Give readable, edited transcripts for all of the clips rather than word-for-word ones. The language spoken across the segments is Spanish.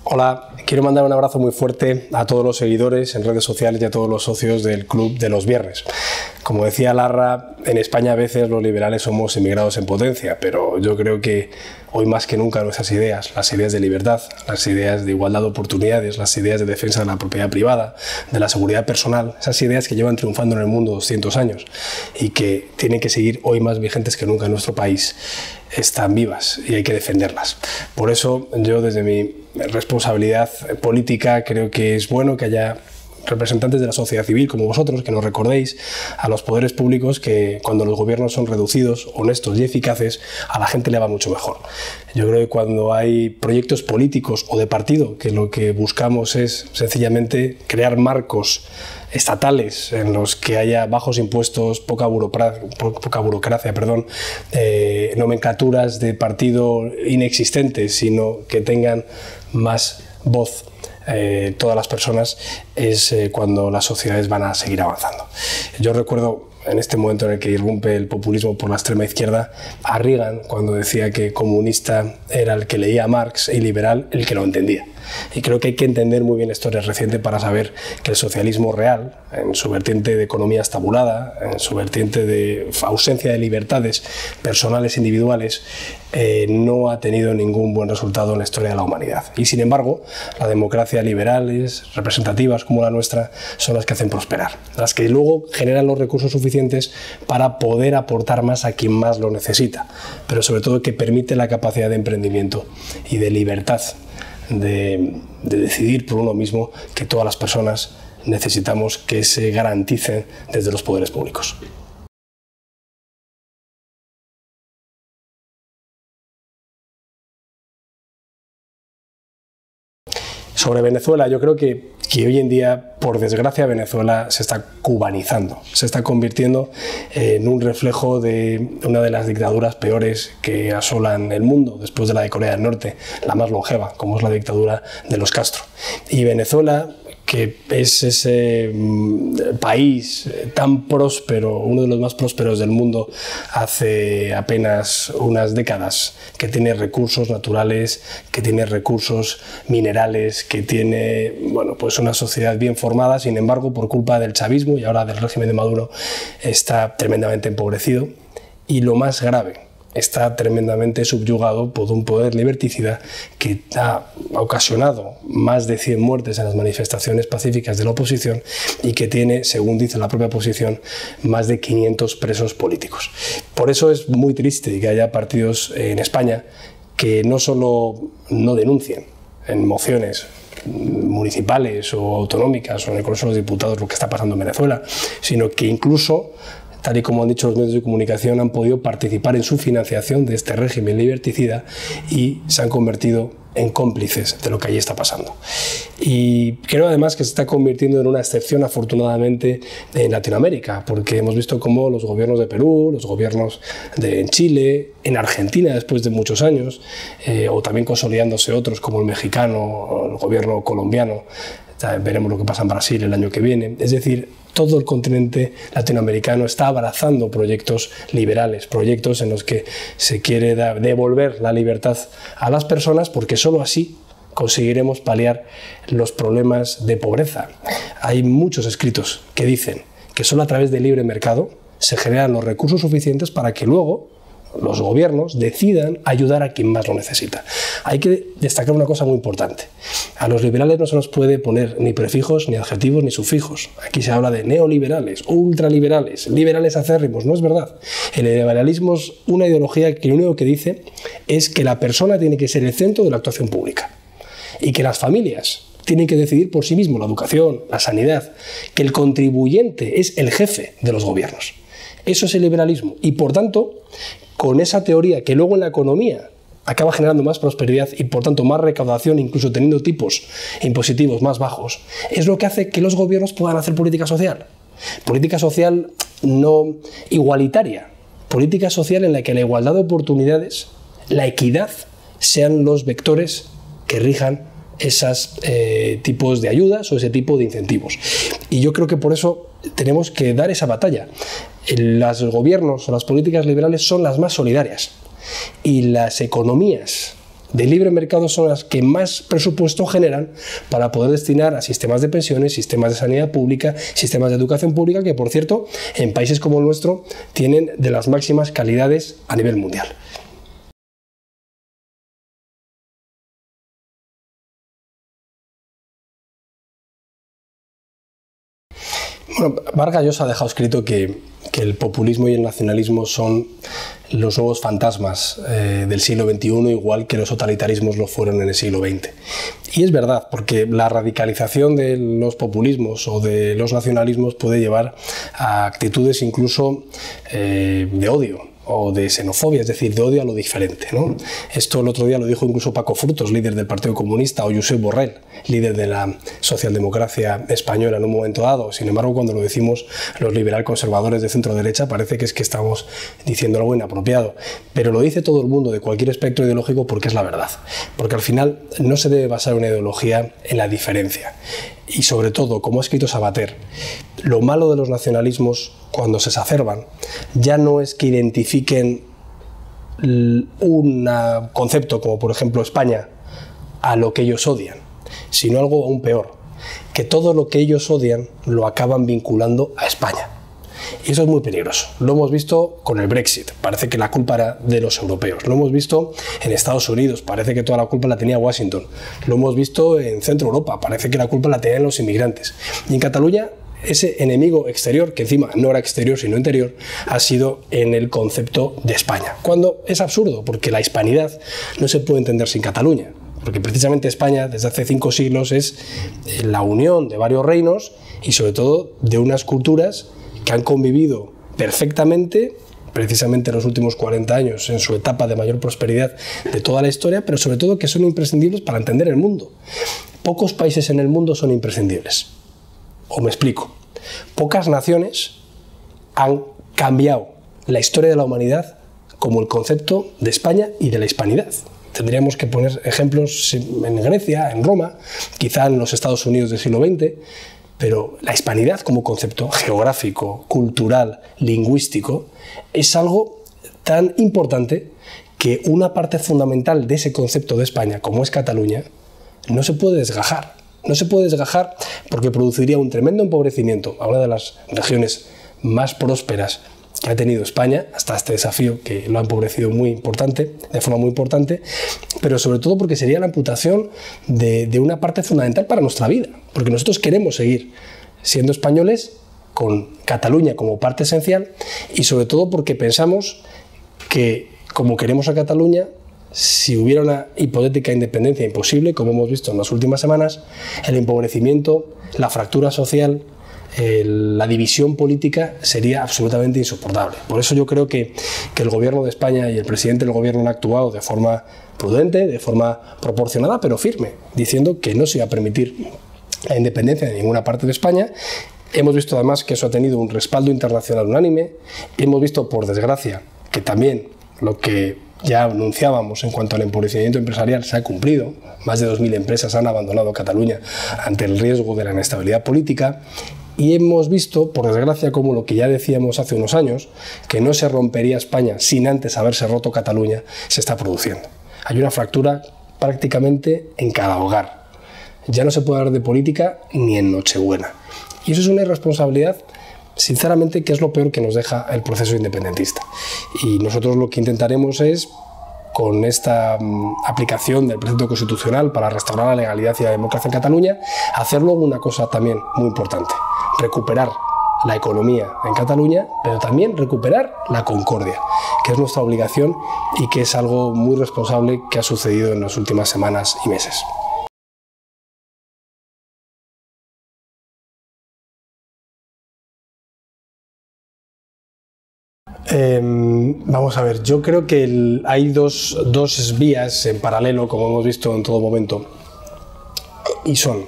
Hola, quiero mandar un abrazo muy fuerte a todos los seguidores en redes sociales y a todos los socios del Club de los Viernes. Como decía Larra, en España a veces los liberales somos emigrados en potencia, pero yo creo que hoy más que nunca nuestras ideas, las ideas de libertad, las ideas de igualdad de oportunidades, las ideas de defensa de la propiedad privada, de la seguridad personal, esas ideas que llevan triunfando en el mundo 200 años y que tienen que seguir hoy más vigentes que nunca en nuestro país, están vivas y hay que defenderlas. Por eso yo, desde mi responsabilidad política, creo que es bueno que haya representantes de la sociedad civil como vosotros, que nos recordéis a los poderes públicos que cuando los gobiernos son reducidos, honestos y eficaces, a la gente le va mucho mejor. Yo creo que cuando hay proyectos políticos o de partido, que lo que buscamos es sencillamente crear marcos estatales en los que haya bajos impuestos, poca burocracia, nomenclaturas de partido inexistentes, sino que tengan más voz todas las personas, es cuando las sociedades van a seguir avanzando. Yo recuerdo, en este momento en el que irrumpe el populismo por la extrema izquierda, a Reagan cuando decía que comunista era el que leía a Marx y liberal el que lo entendía. Y creo que hay que entender muy bien la historia reciente para saber que el socialismo real, en su vertiente de economía estabulada, en su vertiente de ausencia de libertades personales individuales, no ha tenido ningún buen resultado en la historia de la humanidad. Y sin embargo, la democracia liberales, representativas como la nuestra, son las que hacen prosperar, las que luego generan los recursos suficientes para poder aportar más a quien más lo necesita, pero sobre todo que permite la capacidad de emprendimiento y de libertad de decidir por uno mismo, que todas las personas necesitamos que se garanticen desde los poderes públicos. Sobre Venezuela, yo creo que hoy en día, por desgracia, Venezuela se está cubanizando, se está convirtiendo en un reflejo de una de las dictaduras peores que asolan el mundo, después de la de Corea del Norte, la más longeva, como es la dictadura de los Castro. Y Venezuela, que es ese país tan próspero, uno de los más prósperos del mundo hace apenas unas décadas, que tiene recursos naturales, que tiene recursos minerales, que tiene, bueno, pues una sociedad bien formada, sin embargo, por culpa del chavismo y ahora del régimen de Maduro, está tremendamente empobrecido. Y lo más grave, está tremendamente subyugado por un poder liberticida que ha ocasionado más de 100 muertes en las manifestaciones pacíficas de la oposición y que tiene, según dice la propia oposición, más de 500 presos políticos. Por eso es muy triste que haya partidos en España que no solo no denuncien en mociones municipales o autonómicas o en el Congreso de los Diputados lo que está pasando en Venezuela, sino que incluso, tal y como han dicho los medios de comunicación, han podido participar en su financiación de este régimen liberticida y se han convertido en cómplices de lo que allí está pasando. Y creo además que se está convirtiendo en una excepción, afortunadamente, en Latinoamérica, porque hemos visto cómo los gobiernos de Perú, los gobiernos en Chile, en Argentina después de muchos años, o también consolidándose otros como el mexicano o el gobierno colombiano, veremos lo que pasa en Brasil el año que viene. Es decir, todo el continente latinoamericano está abrazando proyectos liberales, proyectos en los que se quiere devolver la libertad a las personas, porque solo así conseguiremos paliar los problemas de pobreza. Hay muchos escritos que dicen que solo a través del libre mercado se generan los recursos suficientes para que luego los gobiernos decidan ayudar a quien más lo necesita. Hay que destacar una cosa muy importante. A los liberales no se nos puede poner ni prefijos, ni adjetivos, ni sufijos. Aquí se habla de neoliberales, ultraliberales, liberales acérrimos. No es verdad. El liberalismo es una ideología que lo único que dice es que la persona tiene que ser el centro de la actuación pública y que las familias tienen que decidir por sí mismos la educación, la sanidad, que el contribuyente es el jefe de los gobiernos. Eso es el liberalismo y, por tanto, con esa teoría que luego en la economía acaba generando más prosperidad y por tanto más recaudación, incluso teniendo tipos impositivos más bajos, es lo que hace que los gobiernos puedan hacer política social. Política social no igualitaria, política social en la que la igualdad de oportunidades, la equidad, sean los vectores que rijan esos tipos de ayudas o ese tipo de incentivos. Y yo creo que por eso tenemos que dar esa batalla. Los gobiernos o las políticas liberales son las más solidarias y las economías de libre mercado son las que más presupuesto generan para poder destinar a sistemas de pensiones, sistemas de sanidad pública, sistemas de educación pública, que por cierto, en países como el nuestro, tienen de las máximas calidades a nivel mundial. Bueno, Vargas Llosa ha dejado escrito que el populismo y el nacionalismo son los nuevos fantasmas del siglo XXI, igual que los totalitarismos lo fueron en el siglo XX. Y es verdad, porque la radicalización de los populismos o de los nacionalismos puede llevar a actitudes incluso de odio o de xenofobia, es decir, de odio a lo diferente, ¿no? Esto el otro día lo dijo incluso Paco Frutos, líder del Partido Comunista, o Josep Borrell, líder de la socialdemocracia española en un momento dado. Sin embargo, cuando lo decimos los liberal conservadores de centro derecha, parece que es que estamos diciendo algo inapropiado. Pero lo dice todo el mundo de cualquier espectro ideológico porque es la verdad. Porque al final no se debe basar una ideología en la diferencia. Y sobre todo, como ha escrito Sabater, lo malo de los nacionalismos cuando se exacerban ya no es que identifiquen un concepto como por ejemplo España a lo que ellos odian, sino algo aún peor, que todo lo que ellos odian lo acaban vinculando a España. Y eso es muy peligroso. Lo hemos visto con el Brexit, parece que la culpa era de los europeos. Lo hemos visto en Estados Unidos, parece que toda la culpa la tenía Washington. Lo hemos visto en Centro Europa, parece que la culpa la tenían los inmigrantes. Y en Cataluña, ese enemigo exterior, que encima no era exterior sino interior, ha sido en el concepto de España. Cuando es absurdo, porque la hispanidad no se puede entender sin Cataluña. Porque precisamente España, desde hace 5 siglos, es la unión de varios reinos y sobre todo de unas culturas que han convivido perfectamente, precisamente en los últimos 40 años, en su etapa de mayor prosperidad de toda la historia, pero sobre todo que son imprescindibles para entender el mundo. Pocos países en el mundo son imprescindibles. O me explico. Pocas naciones han cambiado la historia de la humanidad como el concepto de España y de la hispanidad. Tendríamos que poner ejemplos en Grecia, en Roma, quizá en los Estados Unidos del siglo XX, pero la hispanidad como concepto geográfico, cultural, lingüístico, es algo tan importante que una parte fundamental de ese concepto de España, como es Cataluña, no se puede desgajar. No se puede desgajar porque produciría un tremendo empobrecimiento a una de las regiones más prósperas que ha tenido España, hasta este desafío que lo ha empobrecido de forma muy importante, pero sobre todo porque sería la amputación de una parte fundamental para nuestra vida, porque nosotros queremos seguir siendo españoles con Cataluña como parte esencial y sobre todo porque pensamos que, como queremos a Cataluña, si hubiera una hipotética independencia imposible, como hemos visto en las últimas semanas, el empobrecimiento, la fractura social, la división política sería absolutamente insoportable. Por eso yo creo que el gobierno de España y el presidente del gobierno han actuado de forma prudente, de forma proporcionada, pero firme, diciendo que no se iba a permitir la independencia de ninguna parte de España. Hemos visto además que eso ha tenido un respaldo internacional unánime. Hemos visto, por desgracia, que también lo que ya anunciábamos en cuanto al empobrecimiento empresarial se ha cumplido. Más de 2.000 empresas han abandonado Cataluña ante el riesgo de la inestabilidad política. Y hemos visto, por desgracia, como lo que ya decíamos hace unos años, que no se rompería España sin antes haberse roto Cataluña, se está produciendo. Hay una fractura prácticamente en cada hogar. Ya no se puede hablar de política ni en Nochebuena. Y eso es una irresponsabilidad, sinceramente, que es lo peor que nos deja el proceso independentista. Y nosotros lo que intentaremos es, con esta aplicación del precepto constitucional para restaurar la legalidad y la democracia en Cataluña, hacer luego una cosa también muy importante: recuperar la economía en Cataluña, pero también recuperar la concordia, que es nuestra obligación y que es algo muy responsable que ha sucedido en las últimas semanas y meses. Vamos a ver, yo creo que hay dos vías en paralelo, como hemos visto en todo momento, y son,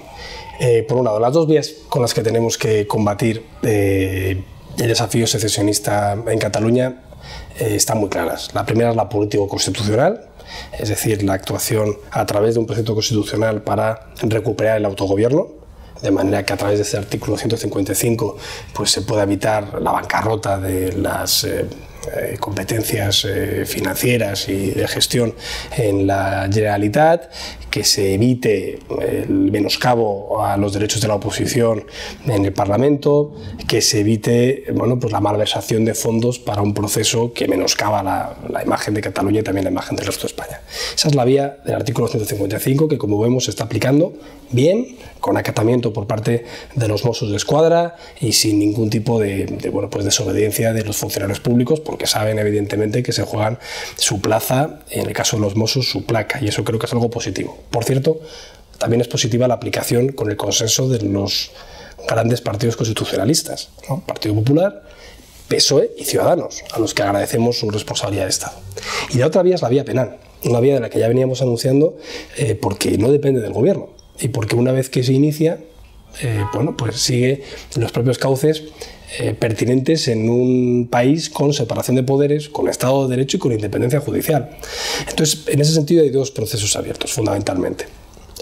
por un lado, las dos vías con las que tenemos que combatir el desafío secesionista en Cataluña están muy claras. La primera es la político-constitucional, es decir, la actuación a través de un precepto constitucional para recuperar el autogobierno, de manera que a través de este artículo 155 pues se pueda evitar la bancarrota de las competencias financieras y de gestión en la Generalitat, que se evite el menoscabo a los derechos de la oposición en el Parlamento, que se evite pues la malversación de fondos para un proceso que menoscaba la imagen de Cataluña y también la imagen del resto de España. Esa es la vía del artículo 155 que, como vemos, se está aplicando bien, con acatamiento por parte de los Mossos d'Esquadra y sin ningún tipo de desobediencia de los funcionarios públicos, porque saben evidentemente que se juegan su plaza, en el caso de los Mossos su placa, y eso creo que es algo positivo. Por cierto, también es positiva la aplicación con el consenso de los grandes partidos constitucionalistas, ¿no? Partido Popular, PSOE y Ciudadanos, a los que agradecemos su responsabilidad de Estado. Y la otra vía es la vía penal, una vía de la que ya veníamos anunciando porque no depende del gobierno y porque una vez que se inicia, pues sigue los propios cauces pertinentes en un país con separación de poderes, con Estado de Derecho y con independencia judicial. Entonces, en ese sentido hay dos procesos abiertos, fundamentalmente.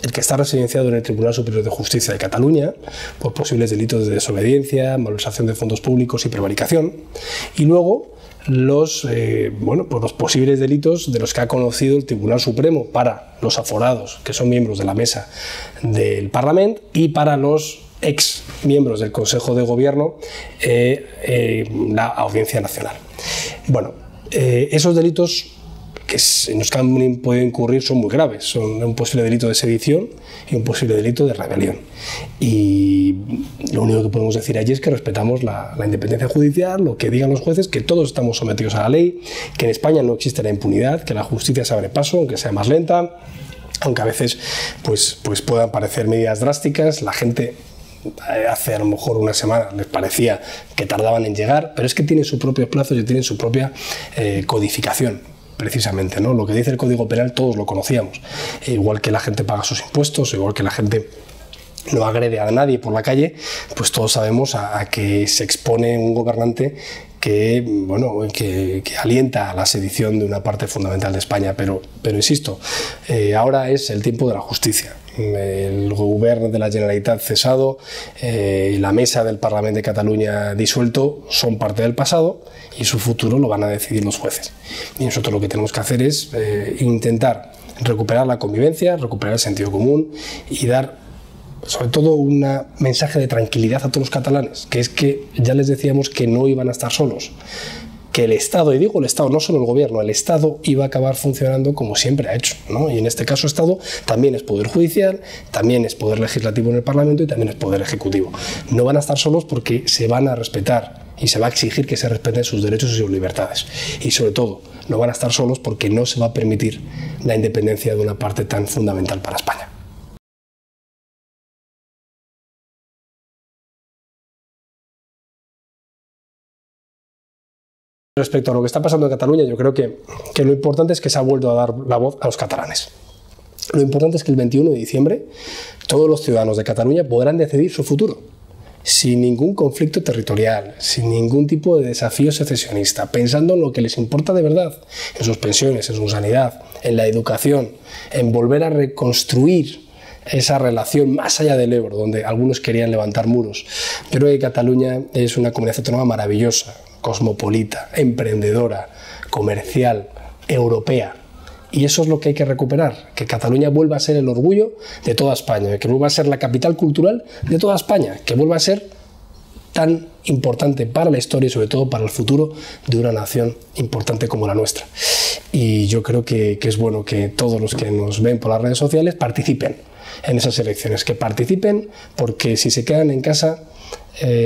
El que está residenciado en el Tribunal Superior de Justicia de Cataluña por posibles delitos de desobediencia, malversación de fondos públicos y prevaricación, y luego los posibles delitos de los que ha conocido el Tribunal Supremo para los aforados, que son miembros de la mesa del Parlamento, y para los ex miembros del Consejo de Gobierno, la Audiencia Nacional. Esos delitos en los que han podido incurrir son muy graves, son un posible delito de sedición y un posible delito de rebelión. Y lo único que podemos decir allí es que respetamos la independencia judicial, lo que digan los jueces, que todos estamos sometidos a la ley, que en España no existe la impunidad, que la justicia se abre paso, aunque sea más lenta, aunque a veces pues puedan parecer medidas drásticas. La gente hace a lo mejor una semana les parecía que tardaban en llegar, pero es que tienen sus propios plazos y tienen su propia codificación. Precisamente, ¿no? Lo que dice el Código Penal todos lo conocíamos, igual que la gente paga sus impuestos, igual que la gente no agrede a nadie por la calle, pues todos sabemos a que se expone un gobernante que alienta a la sedición de una parte fundamental de España, pero insisto, ahora es el tiempo de la justicia. El gobierno de la Generalitat cesado y la mesa del Parlamento de Cataluña disuelto son parte del pasado y su futuro lo van a decidir los jueces. Y nosotros lo que tenemos que hacer es intentar recuperar la convivencia, recuperar el sentido común y dar sobre todo un mensaje de tranquilidad a todos los catalanes, que es que ya les decíamos que no iban a estar solos, que el Estado, y digo el Estado, no solo el Gobierno, el Estado iba a acabar funcionando como siempre ha hecho, ¿no? Y en este caso Estado también es Poder Judicial, también es Poder Legislativo en el Parlamento y también es Poder Ejecutivo. No van a estar solos porque se van a respetar y se va a exigir que se respeten sus derechos y sus libertades. Y sobre todo, no van a estar solos porque no se va a permitir la independencia de una parte tan fundamental para España. Respecto a lo que está pasando en Cataluña, yo creo que lo importante es que se ha vuelto a dar la voz a los catalanes. Lo importante es que el 21 de diciembre todos los ciudadanos de Cataluña podrán decidir su futuro, sin ningún conflicto territorial, sin ningún tipo de desafío secesionista, pensando en lo que les importa de verdad, en sus pensiones, en su sanidad, en la educación, en volver a reconstruir esa relación más allá del Ebro, donde algunos querían levantar muros. Yo creo que Cataluña es una comunidad autónoma maravillosa, cosmopolita, emprendedora, comercial, europea. Y eso es lo que hay que recuperar, que Cataluña vuelva a ser el orgullo de toda España, que vuelva a ser la capital cultural de toda España, que vuelva a ser tan importante para la historia y sobre todo para el futuro de una nación importante como la nuestra. Y yo creo que es bueno que todos los que nos ven por las redes sociales participen en esas elecciones, que participen, porque si se quedan en casa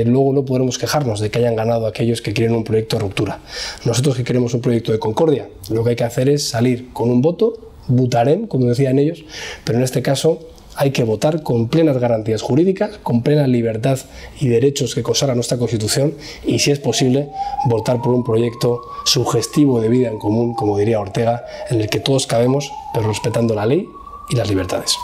luego no podremos quejarnos de que hayan ganado aquellos que quieren un proyecto de ruptura. Nosotros que queremos un proyecto de concordia, lo que hay que hacer es salir con un voto, votarem, como decían ellos, pero en este caso hay que votar con plenas garantías jurídicas, con plena libertad y derechos que consagra nuestra Constitución y, si es posible, votar por un proyecto sugestivo de vida en común, como diría Ortega, en el que todos cabemos, pero respetando la ley y las libertades.